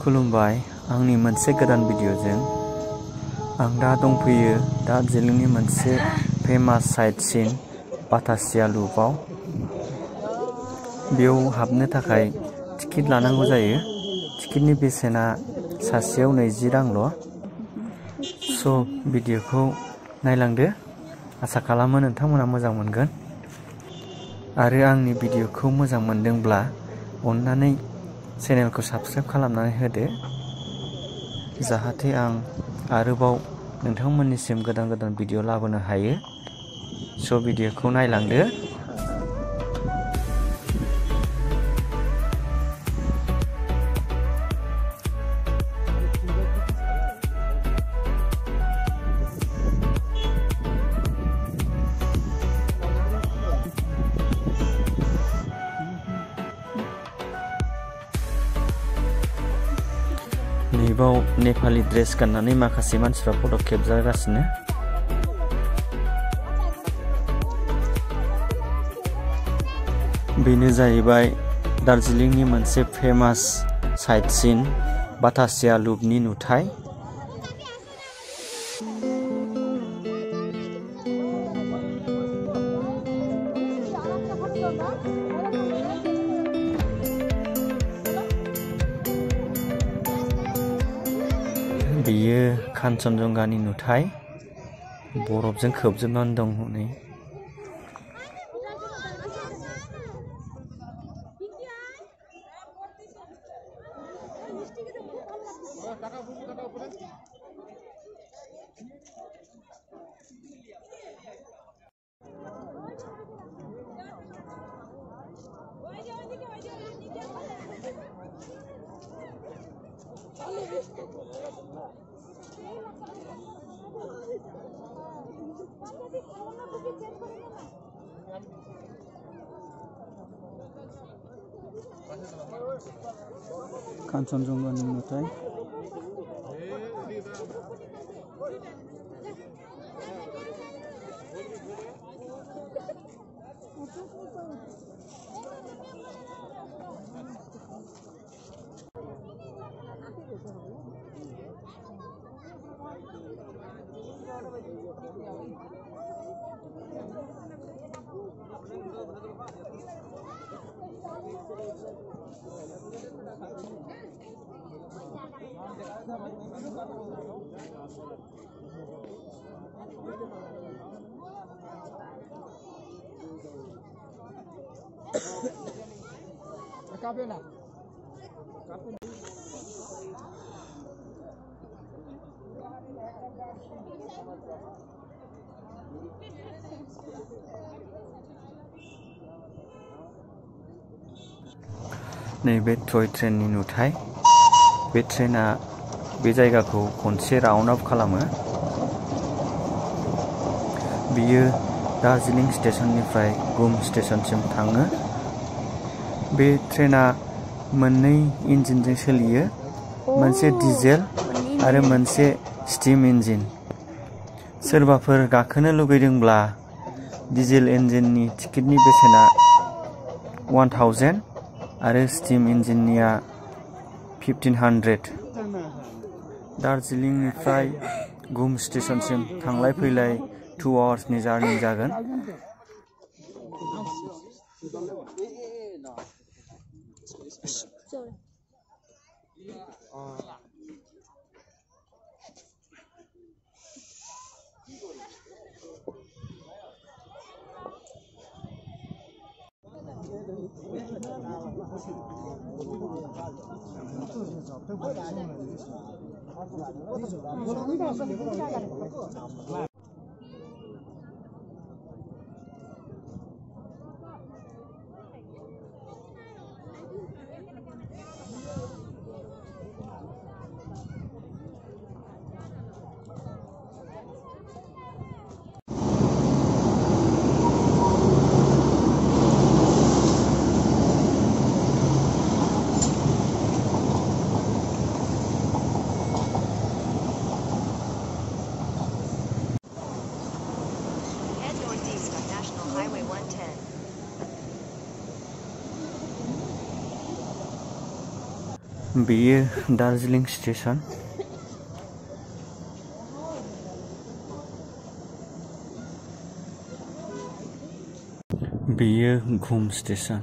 खुलुमबाय आंनि मोनसे गोदान भिडिअजों। आं दा दंफैयो दार्जिलिंनि मोनसे फेमास साइट सिन बाटासिया लुपआव। बेयाव हाबनो थाखाय टिकेट लानांगौ जायो। टिकेटनि बेसेना सासेयाव 20 रांल'। भिडिअखौ नायलांदो। आसा खालामो नोंथांमोना मोजां मोनगोन। आरो आंनि भिडिअखौ मोजां मोनदोंब्ला अन्नानै चेनेलखौ साबस्क्राइब खालामनानै होदो, जाहाथे आं आरोबाव नोंथांमोननिसिम गोदान गोदान भिडिअ लाबोनो हायो। भिडिअखौ नायलांदो। नैबाव नेपाली ड्रेस गाननानै माखासे मानसिफ्रा फट' खेबजागासिनो। बेनो जाहैबाय दार्जिलिंनि मोनसे फेमास साइट सिन बाटासिया लुपनि नुथाय। बेयो कान्चनजंगानि नुथाय, बरफजों खोबजोबनानै दं हनै। कान्चनजंगानि नुथाय। नैबे टय ट्रेननि नुथाय। बे ट्रेना बे जायगाखौ खनसे राउन्ड अफ खालामो। बियो दार्जिलिं स्टेशननिफ्राय गुम स्टेशनसिम थाङो। बे ट्रेना मोननै इन्जिनजों सोलियो, मोनसे डिजेल आरो मोनसे स्टीम इन्जिन। सोरबाफोर गाखोनो लुगैदोंब्ला डिजेल इन्जिननि टिकेटनि बेसेना 1000 आरो स्टीम इन्जिननिया 1500। दार्जिलिंनिफ्राय गुम स्टेशनसिम थांलाय फैलाय 2 आवार्सनि जार्नि जागोन। बेयो दार्जिलिं स्टेशन। बेयो घुम स्टेशन।